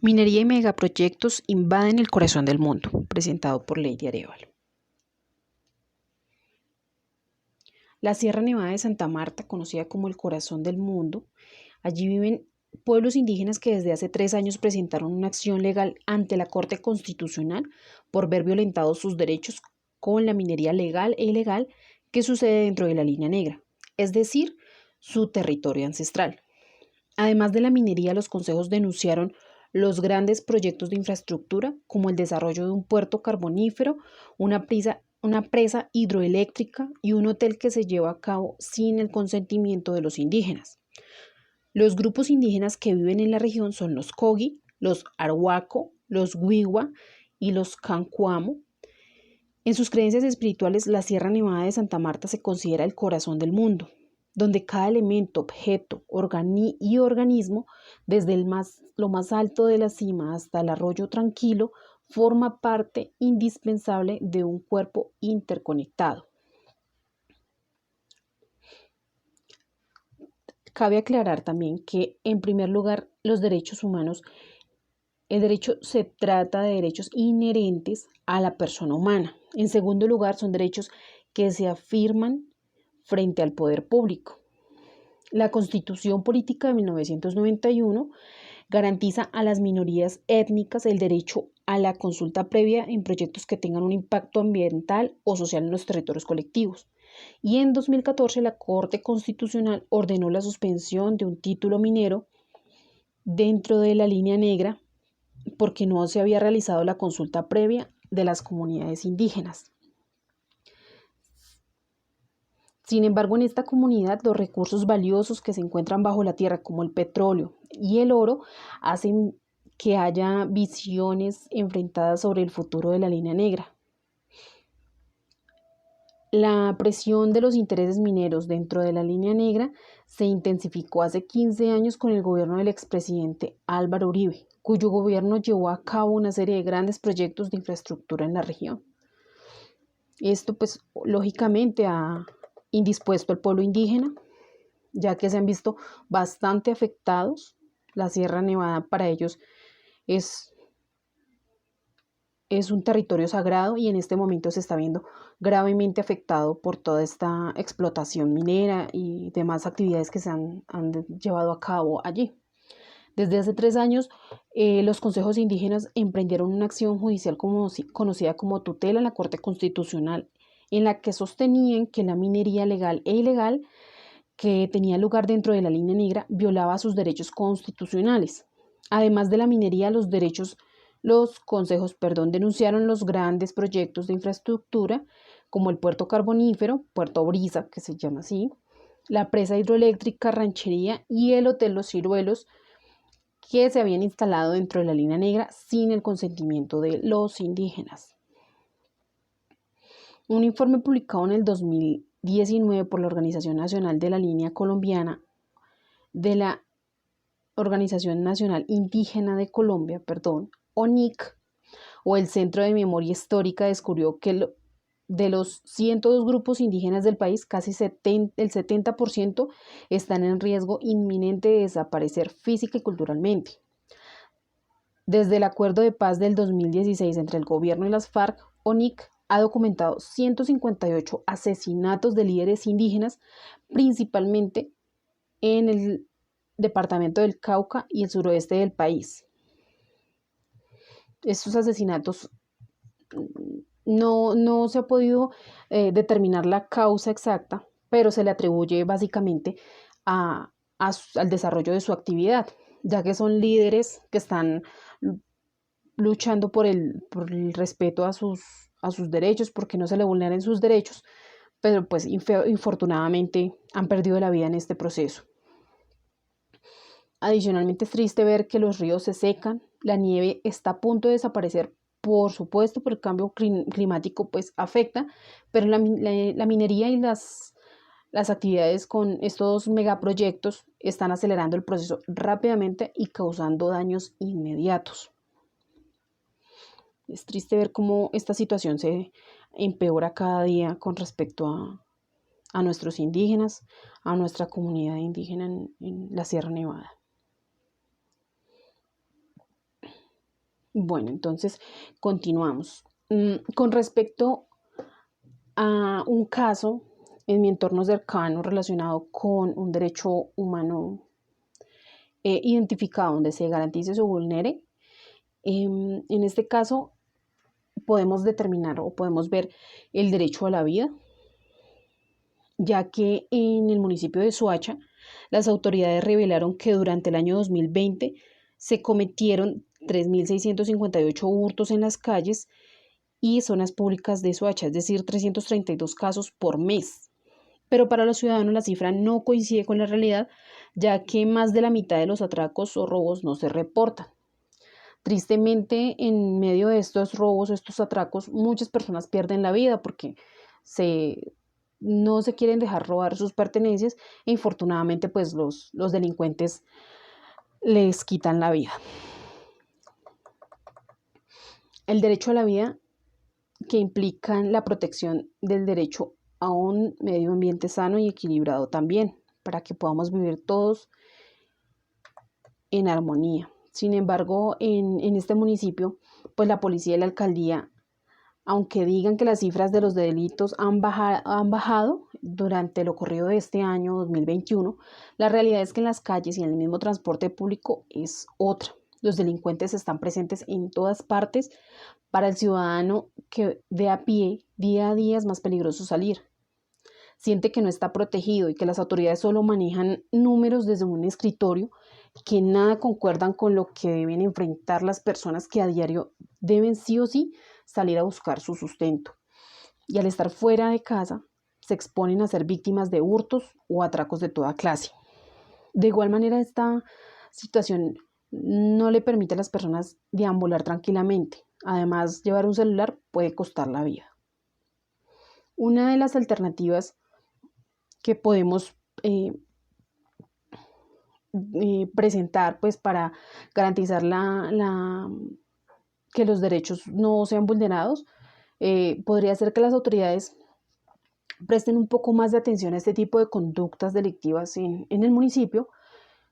Minería y megaproyectos invaden el corazón del mundo, presentado por Lady Arévalo. La Sierra Nevada de Santa Marta, conocida como el corazón del mundo, allí viven pueblos indígenas que desde hace 3 años presentaron una acción legal ante la Corte Constitucional por ver violentados sus derechos con la minería legal e ilegal que sucede dentro de la línea negra, es decir, su territorio ancestral. Además de la minería, los consejos denunciaron los grandes proyectos de infraestructura como el desarrollo de un puerto carbonífero, una presa hidroeléctrica y un hotel que se lleva a cabo sin el consentimiento de los indígenas. Los grupos indígenas que viven en la región son los Kogi, los Arhuaco, los Wiwa y los Cancuamo. En sus creencias espirituales, la Sierra Nevada de Santa Marta se considera el corazón del mundo, donde cada elemento, objeto y organismo, desde lo más alto de la cima hasta el arroyo tranquilo, forma parte indispensable de un cuerpo interconectado. Cabe aclarar también que, en primer lugar, los derechos humanos, el derecho se trata de derechos inherentes a la persona humana. En segundo lugar, son derechos que se afirman frente al poder público. La Constitución Política de 1991 garantiza a las minorías étnicas el derecho a la consulta previa en proyectos que tengan un impacto ambiental o social en los territorios colectivos. Y en 2014 la Corte Constitucional ordenó la suspensión de un título minero dentro de la línea negra porque no se había realizado la consulta previa de las comunidades indígenas. Sin embargo, en esta comunidad, los recursos valiosos que se encuentran bajo la tierra, como el petróleo y el oro, hacen que haya visiones enfrentadas sobre el futuro de la línea negra. La presión de los intereses mineros dentro de la línea negra se intensificó hace 15 años con el gobierno del expresidente Álvaro Uribe, cuyo gobierno llevó a cabo una serie de grandes proyectos de infraestructura en la región. Esto, pues, lógicamente ha indispuesto al pueblo indígena, ya que se han visto bastante afectados. La Sierra Nevada para ellos es un territorio sagrado y en este momento se está viendo gravemente afectado por toda esta explotación minera y demás actividades que se han llevado a cabo allí. Desde hace 3 años, los consejos indígenas emprendieron una acción judicial conocida como tutela en la Corte Constitucional, en la que sostenían que la minería legal e ilegal que tenía lugar dentro de la línea negra violaba sus derechos constitucionales. Además de la minería, los consejos denunciaron los grandes proyectos de infraestructura como el puerto carbonífero, Puerto Brisa, que se llama así, la presa hidroeléctrica Ranchería y el Hotel Los Ciruelos, que se habían instalado dentro de la línea negra sin el consentimiento de los indígenas. Un informe publicado en el 2019 por la Organización Nacional de la Línea Colombiana de la Organización Nacional Indígena de Colombia, ONIC, o el Centro de Memoria Histórica, descubrió que de los 102 grupos indígenas del país, casi el 70% están en riesgo inminente de desaparecer física y culturalmente. Desde el Acuerdo de Paz del 2016 entre el gobierno y las FARC, ONIC ha documentado 158 asesinatos de líderes indígenas, principalmente en el departamento del Cauca y el suroeste del país. Estos asesinatos no se ha podido determinar la causa exacta, pero se le atribuye básicamente al desarrollo de su actividad, ya que son líderes que están luchando por el respeto a sus derechos, porque no se le vulneren sus derechos, pero pues infortunadamente han perdido la vida en este proceso. Adicionalmente es triste ver que los ríos se secan, la nieve está a punto de desaparecer, por supuesto, por el cambio climático pues afecta, pero la minería y las actividades con estos megaproyectos están acelerando el proceso rápidamente y causando daños inmediatos. Es triste ver cómo esta situación se empeora cada día con respecto a nuestros indígenas, a nuestra comunidad indígena en la Sierra Nevada. Bueno, entonces continuamos. Con respecto a un caso en mi entorno cercano relacionado con un derecho humano identificado donde se garantice o se vulnere, en este caso podemos determinar o podemos ver el derecho a la vida, ya que en el municipio de Soacha las autoridades revelaron que durante el año 2020 se cometieron 3.658 hurtos en las calles y zonas públicas de Soacha, es decir, 332 casos por mes. Pero para los ciudadanos la cifra no coincide con la realidad, ya que más de la mitad de los atracos o robos no se reportan. Tristemente, en medio de estos robos, estos atracos, muchas personas pierden la vida porque se, no se quieren dejar robar sus pertenencias e infortunadamente pues los delincuentes les quitan la vida. El derecho a la vida, que implica la protección del derecho a un medio ambiente sano y equilibrado también, para que podamos vivir todos en armonía. Sin embargo, en este municipio, pues la policía y la alcaldía, aunque digan que las cifras de los delitos han bajado durante lo ocurrido de este año 2021, la realidad es que en las calles y en el mismo transporte público es otra. Los delincuentes están presentes en todas partes. Para el ciudadano que de a pie, día a día es más peligroso salir. Siente que no está protegido y que las autoridades solo manejan números desde un escritorio que nada concuerdan con lo que deben enfrentar las personas que a diario deben sí o sí salir a buscar su sustento. Y al estar fuera de casa, se exponen a ser víctimas de hurtos o atracos de toda clase. De igual manera, esta situación no le permite a las personas deambular tranquilamente. Además, llevar un celular puede costar la vida. Una de las alternativas que podemos presentar pues para garantizar que los derechos no sean vulnerados, podría ser que las autoridades presten un poco más de atención a este tipo de conductas delictivas en el municipio,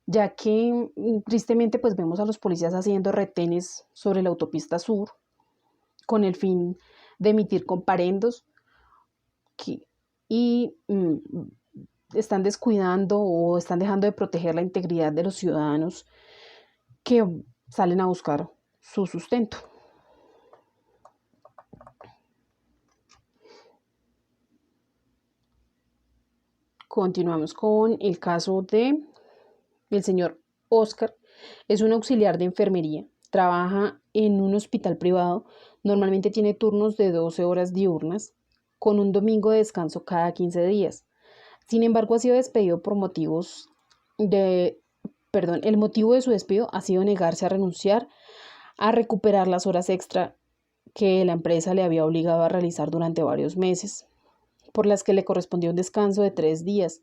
ya que tristemente pues vemos a los policías haciendo retenes sobre la autopista sur con el fin de emitir comparendos que, y están descuidando o están dejando de proteger la integridad de los ciudadanos que salen a buscar su sustento. Continuamos con el caso de el señor Oscar. Es un auxiliar de enfermería. Trabaja en un hospital privado. Normalmente tiene turnos de 12 horas diurnas, con un domingo de descanso cada 15 días. Sin embargo, ha sido despedido por motivos de... Perdón, el motivo de su despido ha sido negarse a renunciar a recuperar las horas extra que la empresa le había obligado a realizar durante varios meses, por las que le correspondió un descanso de 3 días.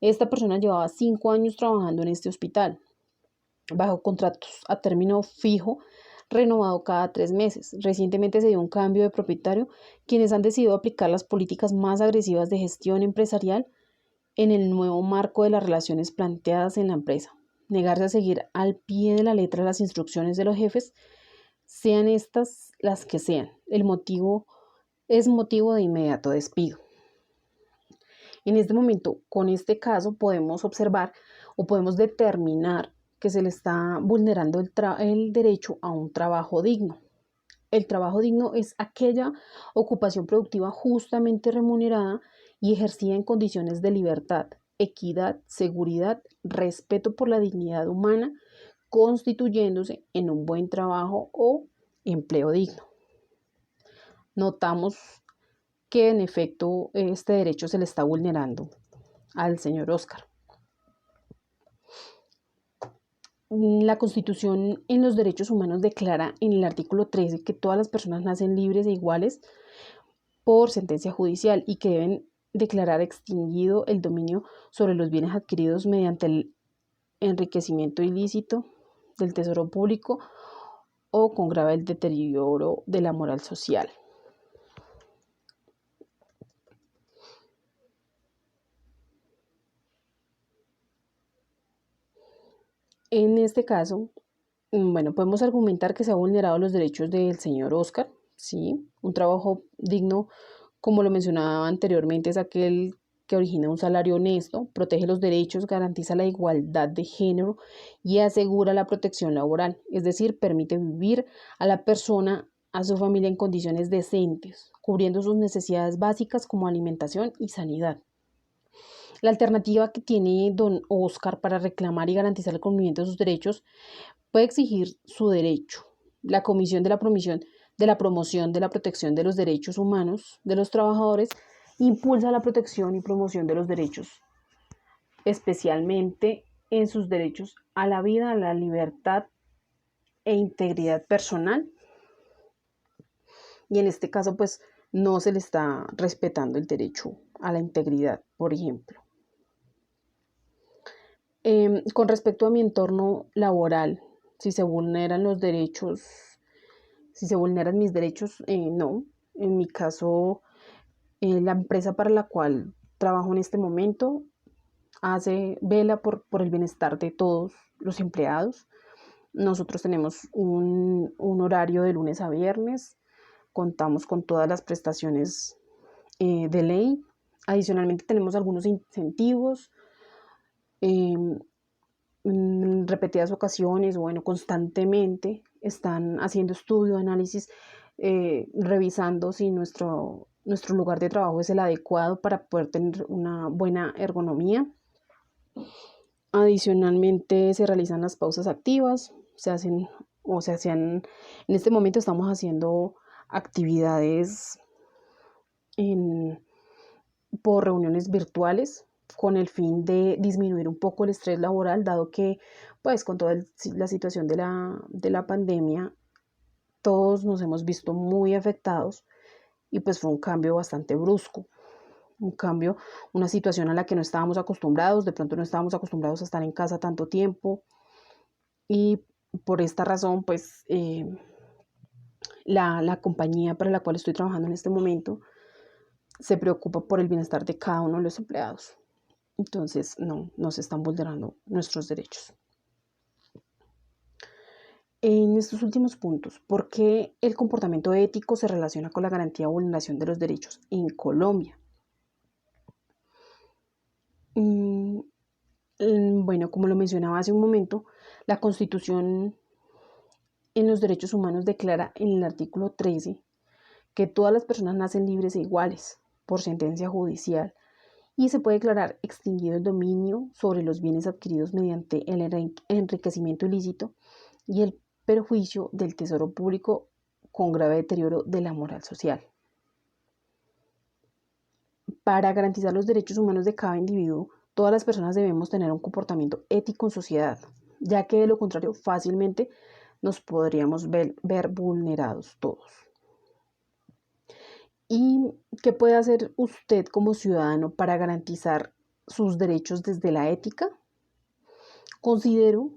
Esta persona llevaba 5 años trabajando en este hospital, bajo contratos a término fijo, renovado cada 3 meses. Recientemente se dio un cambio de propietario, quienes han decidido aplicar las políticas más agresivas de gestión empresarial en el nuevo marco de las relaciones planteadas en la empresa. Negarse a seguir al pie de la letra las instrucciones de los jefes, sean estas las que sean. El motivo es motivo de inmediato despido. En este momento, con este caso, podemos observar o podemos determinar que se le está vulnerando el derecho a un trabajo digno. El trabajo digno es aquella ocupación productiva justamente remunerada y ejercida en condiciones de libertad, equidad, seguridad, respeto por la dignidad humana, constituyéndose en un buen trabajo o empleo digno. Notamos que en efecto este derecho se le está vulnerando al señor Oscar. La Constitución en los derechos humanos declara en el artículo 13 que todas las personas nacen libres e iguales por sentencia judicial y que deben declarar extinguido el dominio sobre los bienes adquiridos mediante el enriquecimiento ilícito del tesoro público o con grave deterioro de la moral social. En este caso, Bueno, podemos argumentar que se ha vulnerado los derechos del señor Oscar, ¿sí? Un trabajo digno, como lo mencionaba anteriormente, es aquel que origina un salario honesto, protege los derechos, garantiza la igualdad de género y asegura la protección laboral, es decir, permite vivir a la persona, a su familia en condiciones decentes, cubriendo sus necesidades básicas como alimentación y sanidad. La alternativa que tiene don Oscar para reclamar y garantizar el cumplimiento de sus derechos puede exigir su derecho. La Comisión de la Promoción de la Protección de los Derechos Humanos de los Trabajadores impulsa la protección y promoción de los derechos, especialmente en sus derechos a la vida, a la libertad e integridad personal. Y en este caso, pues no se le está respetando el derecho a la integridad, por ejemplo. Con respecto a mi entorno laboral, si se vulneran los derechos, si se vulneran mis derechos, no. En mi caso, la empresa para la cual trabajo en este momento vela por el bienestar de todos los empleados. Nosotros tenemos un horario de lunes a viernes, contamos con todas las prestaciones de ley. Adicionalmente tenemos algunos incentivos. En repetidas ocasiones, bueno, constantemente están haciendo estudio, análisis, revisando si nuestro lugar de trabajo es el adecuado para poder tener una buena ergonomía. Adicionalmente se realizan las pausas activas, se hacen o se hacían, en este momento estamos haciendo actividades por reuniones virtuales con el fin de disminuir un poco el estrés laboral, dado que pues con toda la situación de la pandemia todos nos hemos visto muy afectados y pues fue un cambio bastante brusco, un cambio, una situación a la que no estábamos acostumbrados, de pronto no estábamos acostumbrados a estar en casa tanto tiempo y por esta razón pues la compañía para la cual estoy trabajando en este momento se preocupa por el bienestar de cada uno de los empleados. Entonces, no se están vulnerando nuestros derechos. En estos últimos puntos, ¿por qué el comportamiento ético se relaciona con la garantía o vulneración de los derechos en Colombia? Bueno, como lo mencionaba hace un momento, la Constitución en los derechos humanos declara en el artículo 13 que todas las personas nacen libres e iguales por sentencia judicial y se puede declarar extinguido el dominio sobre los bienes adquiridos mediante el enriquecimiento ilícito y el perjuicio del tesoro público con grave deterioro de la moral social. Para garantizar los derechos humanos de cada individuo, todas las personas debemos tener un comportamiento ético en sociedad, ya que de lo contrario fácilmente nos podríamos ver vulnerados todos. ¿Y qué puede hacer usted como ciudadano para garantizar sus derechos desde la ética? Considero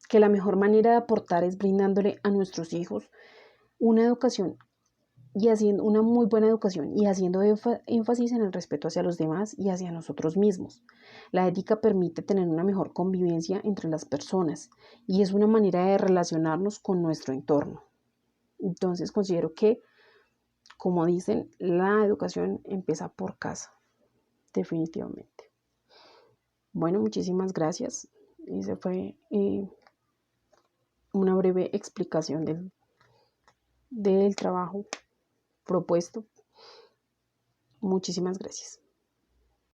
que la mejor manera de aportar es brindándole a nuestros hijos una educación y haciendo una muy buena educación y haciendo énfasis en el respeto hacia los demás y hacia nosotros mismos. La ética permite tener una mejor convivencia entre las personas y es una manera de relacionarnos con nuestro entorno. Entonces considero que, como dicen, la educación empieza por casa, definitivamente. Bueno, muchísimas gracias. Esa fue una breve explicación del trabajo propuesto. Muchísimas gracias.